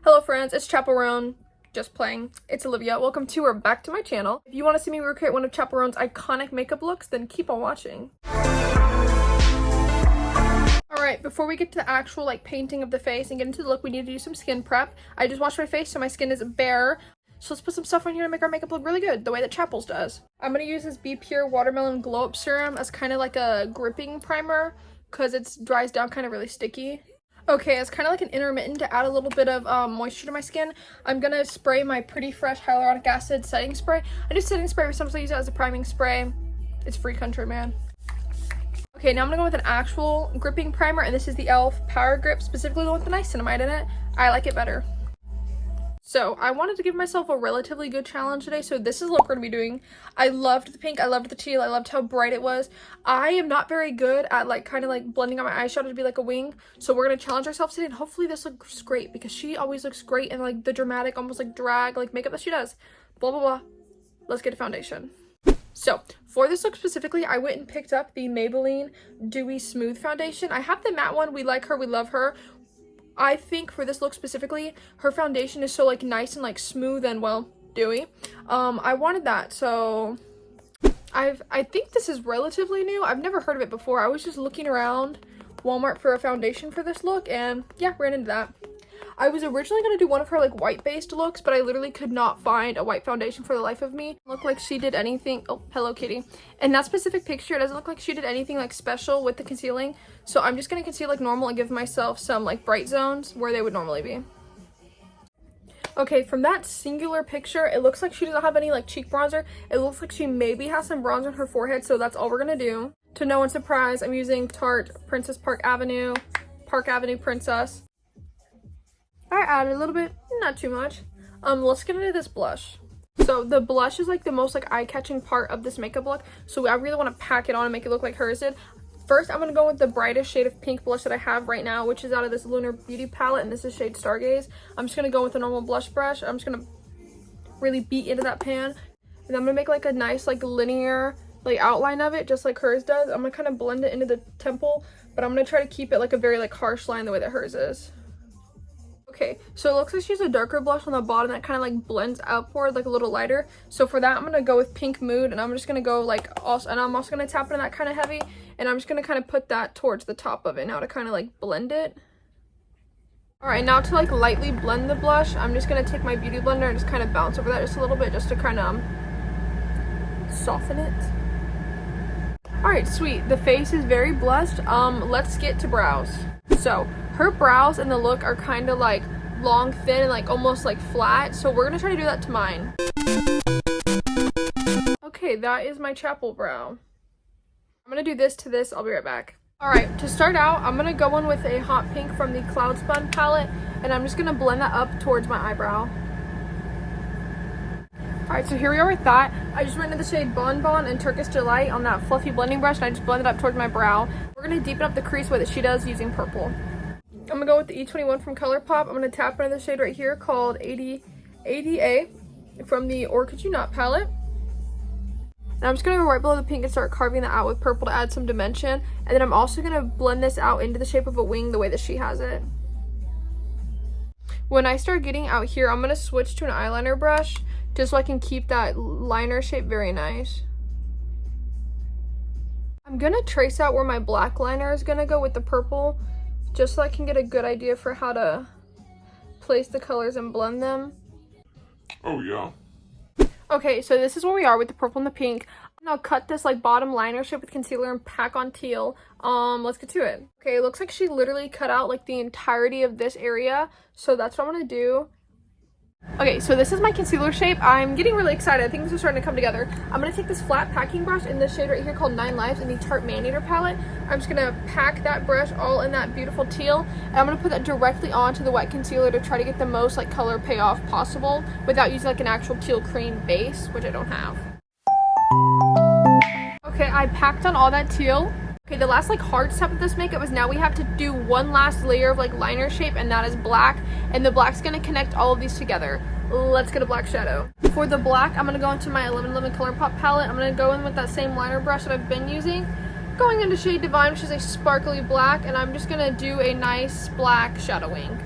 Hello friends, it's Chappell Roan. Just playing. It's Olivia. Welcome to or back to my channel. If you want to see me recreate one of Chappell Roan's iconic makeup looks, then keep on watching. Alright, before we get to the actual painting of the face and get into the look, we need to do some skin prep. I just washed my face so my skin is bare. So let's put some stuff on here to make our makeup look really good, the way that Chappell's does. I'm going to use this Be Pure Watermelon Glow Up Serum as kind of like a gripping primer because it dries down kind of really sticky. Okay, it's kind of like an intermittent to add a little bit of moisture to my skin. I'm going to spray my Pretty Fresh Hyaluronic Acid setting spray. I do setting spray, but sometimes I use it as a priming spray. It's free country, man. Okay, now I'm going to go with an actual gripping primer, and this is the e.l.f. Power Grip, specifically the one with the niacinamide in it. I like it better. So, I wanted to give myself a relatively good challenge today, so this is the look we're going to be doing. I loved the pink, I loved the teal, I loved how bright it was. I am not very good at blending out my eyeshadow to be like a wing, so we're going to challenge ourselves today, and hopefully this looks great, because she always looks great in the dramatic, almost drag, makeup that she does. Blah, blah, blah. Let's get a foundation. So, for this look specifically, I went and picked up the Maybelline Dewy Smooth Foundation. I have the matte one. We like her, we love her. I think for this look specifically, her foundation is so nice and smooth and dewy. I wanted that, so I think this is relatively new. I've never heard of it before. I was just looking around Walmart for a foundation for this look, and yeah, ran into that. I was originally going to do one of her white based looks, but I literally could not find a white foundation for the life of me. Look like she did anything. Oh, Hello Kitty. In that specific picture, it doesn't look like she did anything special with the concealing. So I'm just going to conceal like normal and give myself some bright zones where they would normally be. Okay, from that singular picture, it looks like she doesn't have any cheek bronzer. It looks like she maybe has some bronzer on her forehead, so that's all we're going to do. To no one's surprise, I'm using Tarte Princess Park Avenue Princess. I added a little bit, not too much. Let's get into this blush. So the blush is the most eye-catching part of this makeup look. So I really want to pack it on and make it look like hers did. First, I'm going to go with the brightest shade of pink blush that I have right now, which is out of this Lunar Beauty palette, and this is shade Stargaze. I'm just going to go with a normal blush brush. I'm just going to really beat into that pan. And I'm going to make a nice linear outline of it, just like hers does. I'm going to kind of blend it into the temple, but I'm going to try to keep it a very harsh line the way that hers is. Okay, so it looks like she has a darker blush on the bottom that kind of blends outward a little lighter. So for that, I'm going to go with Pink Mood, and I'm just going to go and I'm also going to tap into that kind of heavy, and I'm just going to kind of put that towards the top of it now to kind of blend it. Alright, now to lightly blend the blush, I'm just going to take my beauty blender and just kind of bounce over that just a little bit just to kind of soften it. Alright, sweet. The face is very blushed. Let's get to brows. So, her brows and the look are kind of long, thin, and almost flat. So we're going to try to do that to mine. Okay, that is my Chappell brow. I'm going to do this to this. I'll be right back. Alright, to start out, I'm going to go in with a hot pink from the Cloud Spun palette. And I'm just going to blend that up towards my eyebrow. Alright, so here we are with that. I just went into the shade Bon Bon and Turkish Delight on that fluffy blending brush, and I just blended up towards my brow. We're going to deepen up the crease the way that she does using purple. I'm going to go with the E21 from ColourPop. I'm going to tap into the shade right here called ADA from the Or Could You Not palette. And I'm just going to go right below the pink and start carving that out with purple to add some dimension. And then I'm also going to blend this out into the shape of a wing the way that she has it. When I start getting out here, I'm going to switch to an eyeliner brush just so I can keep that liner shape very nice. I'm going to trace out where my black liner is going to go with the purple, just so I can get a good idea for how to place the colors and blend them. Oh yeah. Okay, so this is where we are with the purple and the pink. Now cut this bottom liner shape with concealer and pack on teal. Let's get to it. Okay, it looks like she literally cut out the entirety of this area, so that's what I'm going to do. Okay, so this is my concealer shape. I'm getting really excited. I think this is starting to come together. I'm going to take this flat packing brush in this shade right here called 9 Lives in the Tarte Maniator palette. I'm just going to pack that brush all in that beautiful teal. And I'm going to put that directly onto the wet concealer to try to get the most color payoff possible without using an actual teal cream base, which I don't have. Okay, I packed on all that teal. Okay, the last hard step of this makeup is now we have to do one last layer of liner shape, and that is black, and the black's going to connect all of these together. Let's get a black shadow. For the black, I'm going to go into my 1111 ColourPop palette. I'm going to go in with that same liner brush that I've been using, going into shade Divine, which is a sparkly black, and I'm just going to do a nice black shadowing.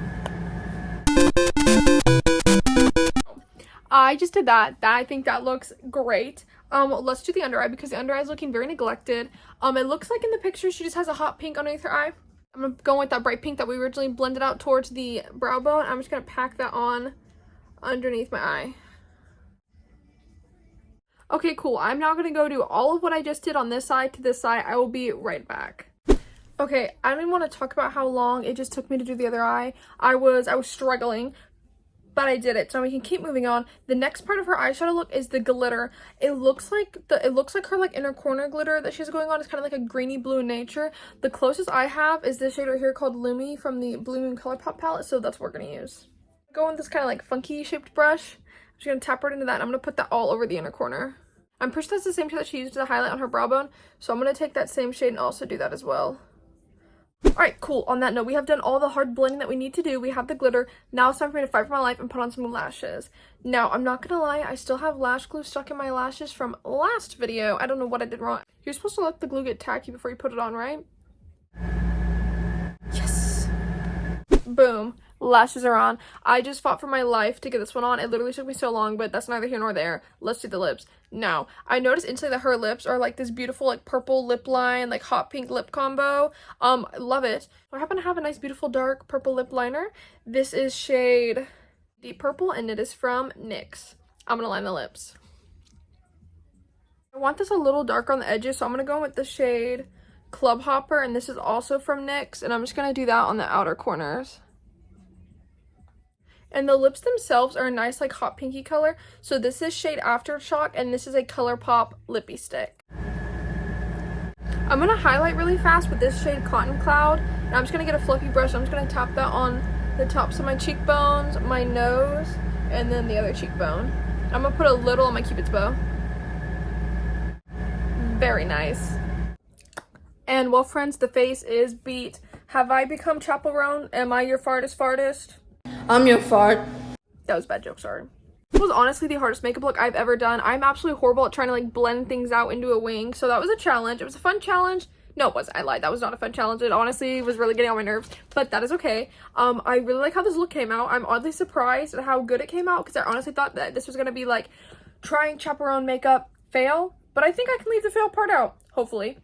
I just did that. I think that looks great. Let's do the under eye because the under eye is looking very neglected. It looks like in the picture she just has a hot pink underneath her eye. I'm gonna go with that bright pink that we originally blended out towards the brow bone. I'm just gonna pack that on underneath my eye. Okay, cool. I'm now gonna go do all of what I just did on this side to this side. I will be right back. Okay, I don't even want to talk about how long it just took me to do the other eye. I was struggling, but I did it. So we can keep moving on. The next part of her eyeshadow look is the glitter. It looks like her like inner corner glitter that she's going on is kind of like a greeny blue in nature. The closest I have is this shade right here called Lumi from the Blue Moon ColourPop palette, so that's what we're gonna use. Go with this kind of like funky shaped brush. I'm just gonna tap right into that and I'm gonna put that all over the inner corner. I'm pretty sure that's the same shade that she used to highlight on her brow bone, so I'm gonna take that same shade and also do that as well. Alright, cool. On that note, we have done all the hard blending that we need to do. We have the glitter. Now it's time for me to fight for my life and put on some lashes. Now, I'm not gonna lie, I still have lash glue stuck in my lashes from last video. I don't know what I did wrong. You're supposed to let the glue get tacky before you put it on, right? Yes! Boom. Lashes are on. I just fought for my life to get this one on. It literally took me so long, but that's neither here nor there. Let's do the lips. Now, I noticed instantly that her lips are like this beautiful like purple lip line, like hot pink lip combo. Love it. I happen to have a nice beautiful dark purple lip liner. This is shade Deep Purple and it is from NYX. I'm gonna line the lips. I want this a little darker on the edges, so I'm gonna go with the shade Club Hopper, and this is also from NYX, and I'm just gonna do that on the outer corners. And the lips themselves are a nice like hot pinky color. So this is shade Aftershock and this is a ColourPop lippy stick. I'm going to highlight really fast with this shade Cotton Cloud. And I'm just going to get a fluffy brush. I'm just going to tap that on the tops of my cheekbones, my nose, and then the other cheekbone. I'm going to put a little on my Cupid's bow. Very nice. And well friends, the face is beat. Have I become Chappell Roan? Am I your fartest? I'm your fart. That was a bad joke, sorry. This was honestly the hardest makeup look I've ever done. I'm absolutely horrible at trying to like blend things out into a wing, so that was a challenge. It was a fun challenge. No, it wasn't. I lied. That was not a fun challenge. It honestly was really getting on my nerves, but that is okay. I really like how this look came out. I'm oddly surprised at how good it came out because I honestly thought that this was going to be like trying Chappell Roan makeup fail, but I think I can leave the fail part out, hopefully.